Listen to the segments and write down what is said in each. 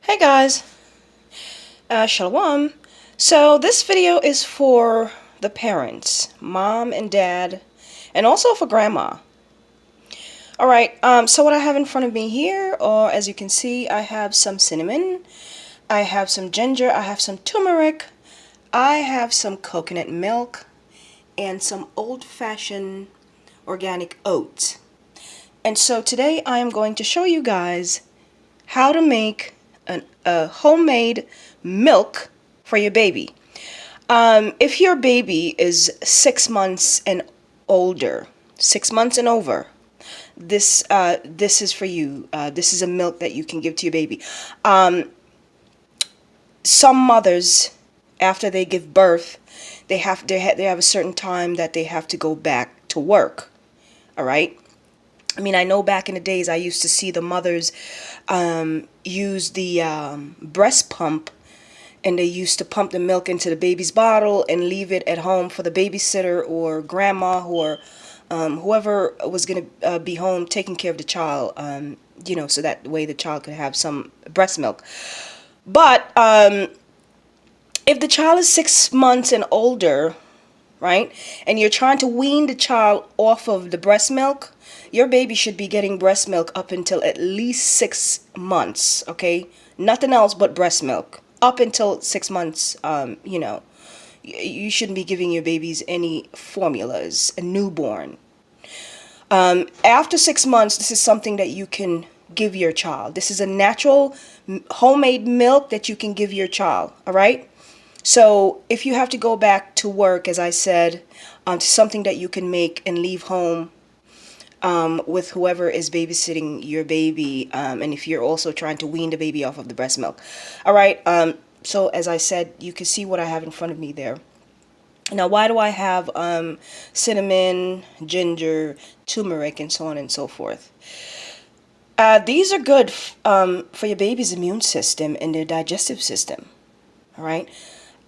Hey guys, Shalom. So this video is for the parents, mom and dad, and also for grandma. Alright, so what I have in front of me here, or as you can see, I have some cinnamon, I have some ginger, I have some turmeric, I have some coconut milk, and some old-fashioned organic oats. And so today I am going to show you guys how to make a homemade milk for your baby. If your baby is 6 months and older, 6 months and over, this is for you. This is a milk that you can give to your baby. Some mothers, after they give birth, they have a certain time that they have to go back to work. All right. I mean, I know back in the days I used to see the mothers use the breast pump, and they used to pump the milk into the baby's bottle and leave it at home for the babysitter or grandma or whoever was going to be home taking care of the child, so that way the child could have some breast milk. But if the child is 6 months and older, right, and you're trying to wean the child off of the breast milk, your baby should be getting breast milk up until at least 6 months, okay? Nothing else but breast milk. Up until 6 months, you shouldn't be giving your babies any formulas, a newborn. After 6 months, this is something that you can give your child. This is a natural homemade milk that you can give your child, all right? So if you have to go back to work, as I said, to something that you can make and leave home with whoever is babysitting your baby, and if you're also trying to wean the baby off of the breast milk. All right, so as I said, you can see what I have in front of me there. Now, why do I have cinnamon, ginger, turmeric, and so on and so forth? These are good for your baby's immune system and their digestive system. All right.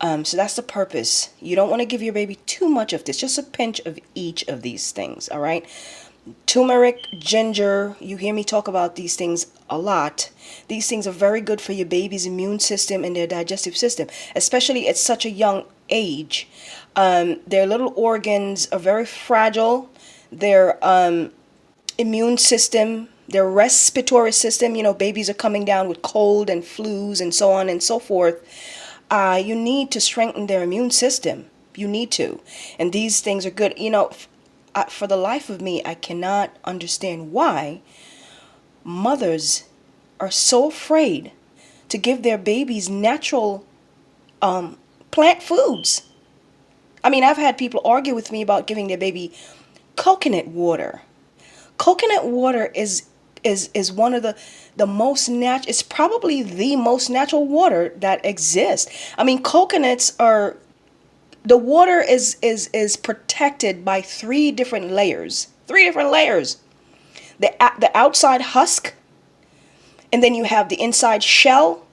So that's the purpose. You don't want to give your baby too much of this, just a pinch of each of these things, all right? Turmeric, ginger, you hear me talk about these things a lot. These things are very good for your baby's immune system and their digestive system, especially at such a young age. Their little organs are very fragile. Their immune system, their respiratory system, babies are coming down with cold and flus and so on and so forth. You need to strengthen their immune system. You need to. And these things are good. For the life of me, I cannot understand why mothers are so afraid to give their babies natural plant foods. I mean, I've had people argue with me about giving their baby coconut water. Coconut water is one of the most natural, it's probably the most natural water that exists. I mean, coconuts are, the water is protected by three different layers. The outside husk, and then you have the inside shell,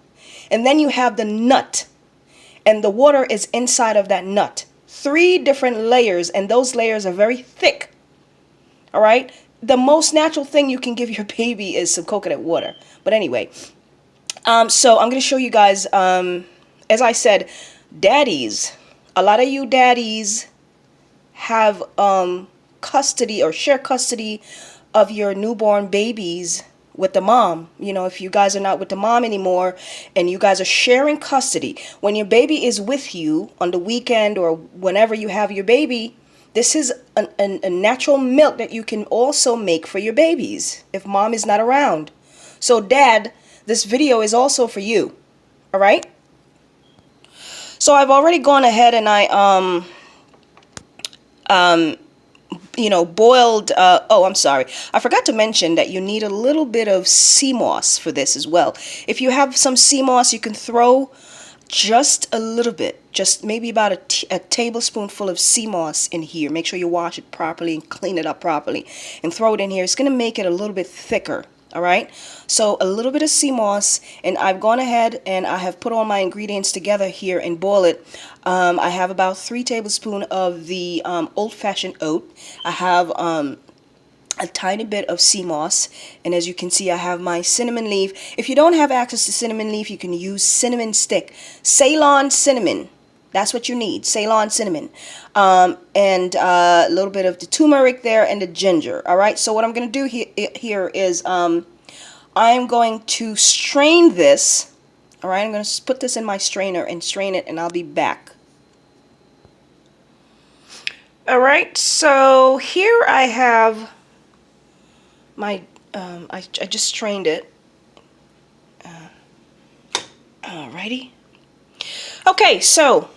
and then you have the nut, and the water is inside of that nut. 3 different layers, and those layers are very thick. All right? The most natural thing you can give your baby is some coconut water. But anyway, so I'm going to show you guys, as I said, daddies. A lot of you daddies have custody or share custody of your newborn babies with the mom. If you guys are not with the mom anymore and you guys are sharing custody, when your baby is with you on the weekend or whenever you have your baby, this is a natural milk that you can also make for your babies if mom is not around. So dad, this video is also for you. All right? So I've already gone ahead and I boiled, I'm sorry. I forgot to mention that you need a little bit of sea moss for this as well. If you have some sea moss, you can throw just a little bit, just maybe about a tablespoonful of sea moss in here. Make sure you wash it properly and clean it up properly and throw it in here. It's going to make it a little bit thicker. All right, so a little bit of sea moss, and I've gone ahead and I have put all my ingredients together here and boil it. I have about 3 tablespoons of the old-fashioned oat. I have a tiny bit of sea moss, and as you can see, I have my cinnamon leaf. If you don't have access to cinnamon leaf, you can use cinnamon stick. Ceylon cinnamon, that's what you need, Ceylon cinnamon. And a little bit of the turmeric there and the ginger. All right, so what I'm going to do here is I'm going to strain this. All right, I'm going to put this in my strainer and strain it, and I'll be back. All right, so here I have my, I just strained it. Alrighty. Okay, so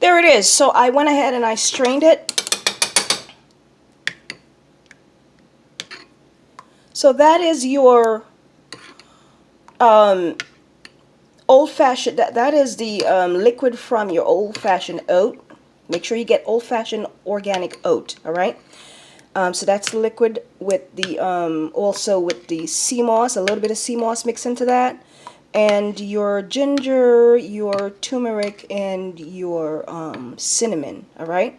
there it is. So I went ahead and I strained it. So that is your old-fashioned, that is the liquid from your old-fashioned oat. Make sure you get old-fashioned organic oat, all right? So that's the liquid with the, also with the sea moss, a little bit of sea moss mixed into that. And your ginger, your turmeric, and your cinnamon, all right?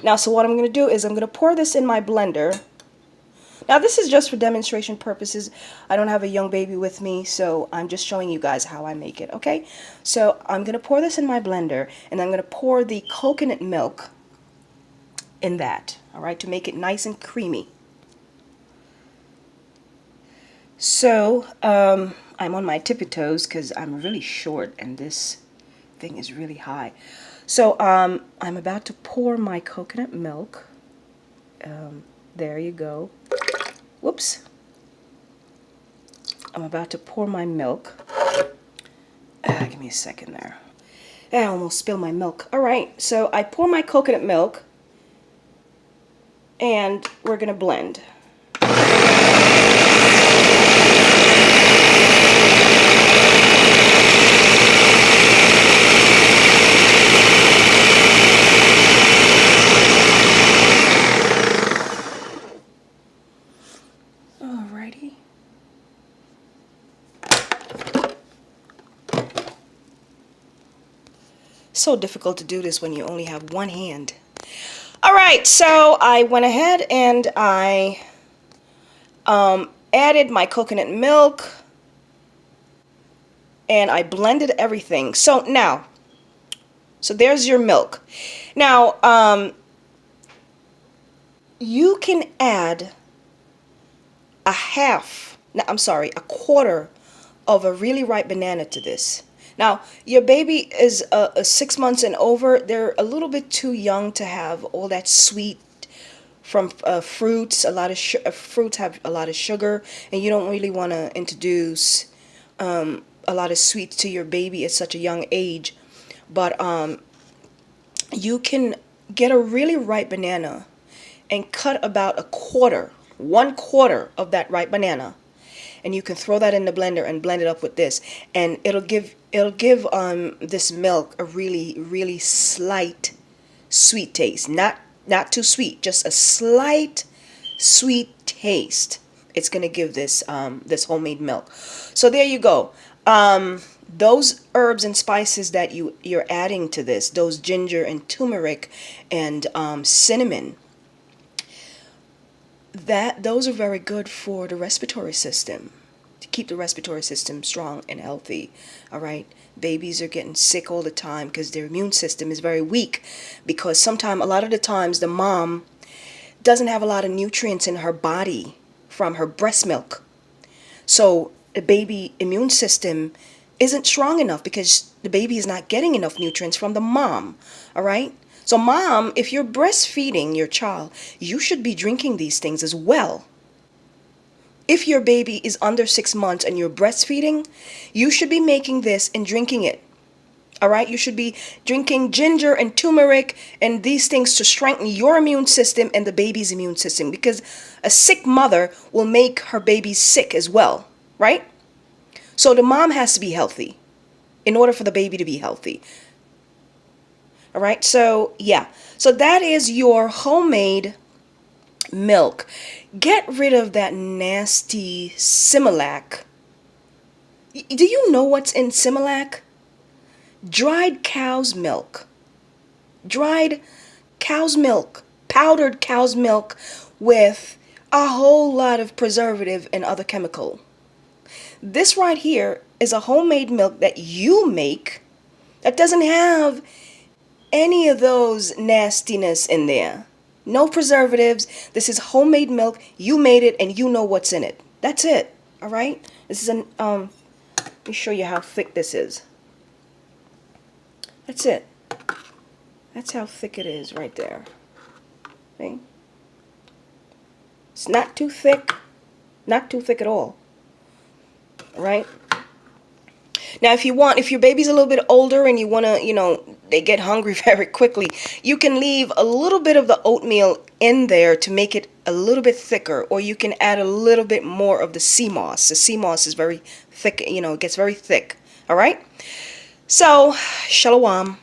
Now, so what I'm going to do is I'm going to pour this in my blender. Now, this is just for demonstration purposes. I don't have a young baby with me, so I'm just showing you guys how I make it, okay? So I'm going to pour this in my blender, and I'm going to pour the coconut milk in that, all right, to make it nice and creamy. So, I'm on my tippy toes because I'm really short and this thing is really high. So, I'm about to pour my coconut milk. There you go. Whoops. I'm about to pour my milk. Give me a second there. I almost spilled my milk. Alright, so I pour my coconut milk and we're going to blend. Alrighty. So difficult to do this when you only have one hand. Alright, so I went ahead and I added my coconut milk and I blended everything. So now, so there's your milk. Now, you can add a quarter of a really ripe banana to this. Now, your baby is 6 months and over. They're a little bit too young to have all that sweet from fruits. A lot of fruits have a lot of sugar, and you don't really want to introduce a lot of sweets to your baby at such a young age. But you can get a really ripe banana and cut about one quarter of that ripe banana, and you can throw that in the blender and blend it up with this, and it'll give this milk a really slight sweet taste. Not too sweet, just a slight sweet taste. It's gonna give this this homemade milk. So there you go. Those herbs and spices that you're adding to this, those ginger and turmeric and cinnamon, those are very good for the respiratory system, to keep the respiratory system strong and healthy. All right, babies are getting sick all the time because their immune system is very weak, because a lot of the times the mom doesn't have a lot of nutrients in her body from her breast milk, so the baby immune system isn't strong enough because the baby is not getting enough nutrients from the mom. All right. So mom, if you're breastfeeding your child, you should be drinking these things as well. If your baby is under 6 months and you're breastfeeding, you should be making this and drinking it. All right? You should be drinking ginger and turmeric and these things to strengthen your immune system and the baby's immune system, because a sick mother will make her baby sick as well, right? So the mom has to be healthy in order for the baby to be healthy. All right, so yeah, so that is your homemade milk. Get rid of that nasty Similac. Do you know what's in Similac? Dried cow's milk. Dried cow's milk, powdered cow's milk with a whole lot of preservative and other chemical. This right here is a homemade milk that you make that doesn't have any of those nastiness in there. No preservatives. This is homemade milk. You made it and you know what's in it. That's it. All right? This is an let me show you how thick this is. That's it. That's how thick it is right there. See? It's not too thick. Not too thick at all. All right? Now, if your baby's a little bit older and you want to, they get hungry very quickly, you can leave a little bit of the oatmeal in there to make it a little bit thicker, or you can add a little bit more of the sea moss. The sea moss is very thick, it gets very thick. All right? So, shalom.